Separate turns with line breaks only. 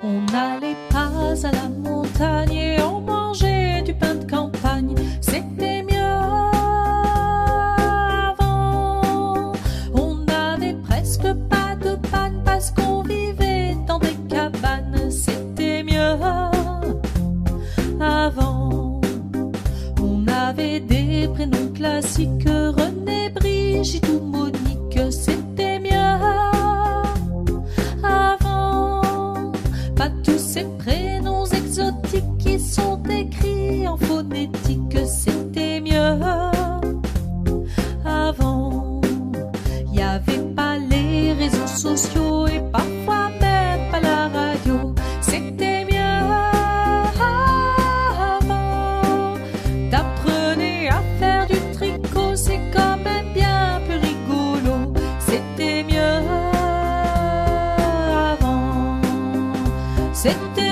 On n'allait pas à la montagne et on mangeait du pain de campagne. C'était mieux avant. On n'avait presque pas de panne parce qu'on vivait dans des cabanes. C'était mieux avant. On avait des prénoms classiques, René, Brigitte ou Monique. C'était mieux avant. Pas tous ces prénoms exotiques qui sont écrits en phonétique. C'était mieux avant. Y avait pas les réseaux sociaux et parfois même pas la radio. C'était mieux avant. T'apprenais à faire du tricot, c'est quand même bien plus rigolo. C'était mieux avant. C'était